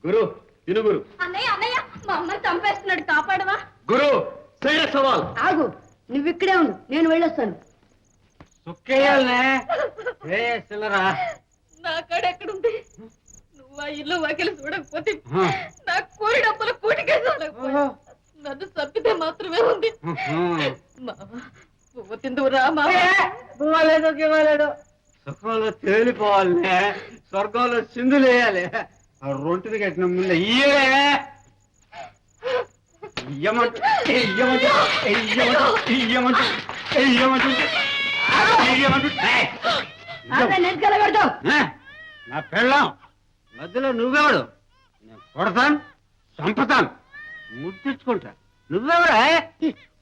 గురు విను గురు. అన్నయ్య అన్నయ్య మా అమ్మని చంపేస్తున్నాడు, కాపాడవా? గురు సైడ్ సవాల్. ఆగు, నువ్వు ఇక్కడే ఉండు, నేను వెళ్ళొస్తాను. నా కాడ ఎక్కడుంది? నువ్వు ఆ ఇల్లు వాకిలు చూడకపోతే నా కోరి డబ్బులు కూటికే చూడకపోయా. నన్ను చంపితే మాత్రమే ఉంది. పువ్వు తిందువు రా ఇవ్వలేదు సుఖంలో తేలిపోవాలి, స్వర్గంలో సింధులు వేయాలి. రొంటిది కట్టిన ముందు నా పెళ్ళాం మధ్యలో నువ్వెవడు? నేను కొడతాను, చంపుతాను, ముట్టించుకుంటా. నువ్వెవడా?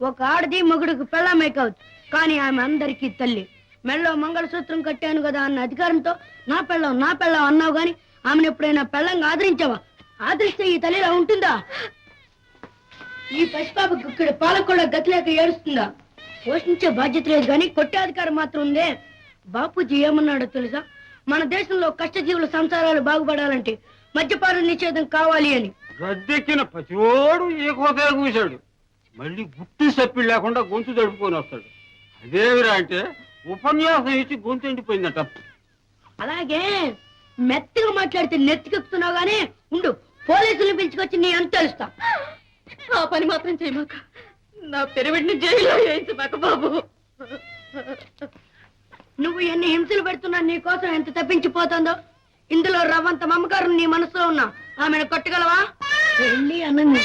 ఒక ఆడది మొగుడుకు పెళ్ళామే కావచ్చు, కానీ ఆమె అందరికీ తల్లి. మెళ్ళో మంగళసూత్రం కట్టాను కదా అన్న అధికారంతో నా పెళ్ళం అన్నావు గాని ఆమెను ఎప్పుడైనా పెళ్ళంగా ఆదరించావా? ఆదరిస్తే ఈ తల్లిలా ఉంటుందా? ఈ పసిపాపకు ఇక్కడ పాలకొండ గతి లేక ఏడుస్తుందా? పోషించే బాధ్యత లేదు కానీ కొట్టే అధికారం మాత్రం ఉందే. బాపూజీ ఏమన్నాడో తెలుసా? మన దేశంలో కష్టజీవుల సంసారాలు బాగుపడాలంటే మద్యపాన నిషేధం కావాలి అని. గద్దెక్కిన ప్రతివాడు ఏ కోతే కూశాడు, మళ్ళీ గుట్టు సప్పి లేకుండా గొంతు తడుపుకొని వస్తాడు. అదేవిరా అంటే ఉపన్యాసం ఇచ్చి గొంతు ఎండిపోయిందట. అలాగే మెత్తగా మాట్లాడితే నెత్తికెక్కుతున్నావు గానీ ఉండు, పోలీసులు పిలుచుకొచ్చి నీ అంత తెలుస్తా. ఆ పని మాత్రం చేయమాక, నా పెరివిడిని జైల్లో వేయించమాక బాబు. నువ్వు ఎన్ని హింసలు పెడుతున్నా నీ కోసం ఎంత తప్పించిపోతుందో. ఇందులో రవ్వంత మమకారం నీ మనసులో ఉన్నా ఆమెను కొట్టగలవా? వెళ్ళి అనండి.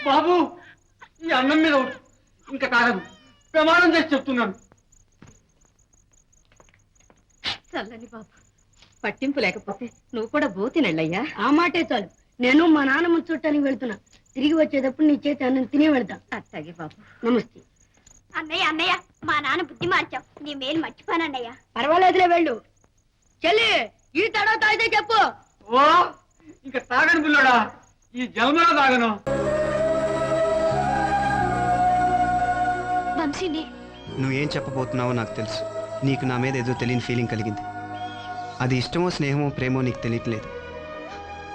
బాబు ఈ అన్నం మీద ఇంకా తాగదు, ప్రమాణం చేసి చెప్తున్నాను. చల్లని బాబు, పట్టింపు లేకపోతే నువ్వు కూడా బోతినళ్ళయ్యా. ఆ మాటే చాలు. నేను మా నాన్నమ్మ చుట్టానికి వెళ్తున్నా. తిరిగి వచ్చేటప్పుడు నీ చేతి అన్నం తినే వెళ్తా. అట్లాగే బాబు. నమస్తే. అన్నయ్య మా నాన్న బుద్ధి మార్చావు, నీ మేలు మర్చిపోనన్నయ్య. పర్వాలేదులే వెళ్ళు. చెల్లి ఈ తడవ తాగితే చెప్పు. ఓ ఇంకా తాగను పిల్లడా, ఈ జన్మలో తాగను. వంశీని నువ్వేం చెప్పబోతున్నావో నాకు తెలుసు. నీకు నా మీద ఏదో తెలియని ఫీలింగ్ కలిగింది. అది ఇష్టమో స్నేహమో ప్రేమో నీకు తెలియట్లేదు.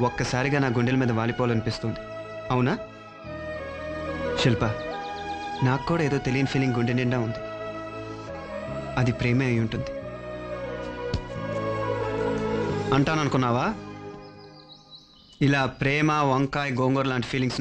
ఒక్కసారిగా నా గుండెల మీద వాలిపోవాలనిపిస్తుంది. అవునా శిల్ప? నాకు కూడా ఏదో తెలియని ఫీలింగ్ గుండె నిండా ఉంది. అది ప్రేమే అయి ఉంటుంది అంటాననుకున్నావా? ఇలా ప్రేమ, వంకాయ, గోంగూర లాంటి ఫీలింగ్స్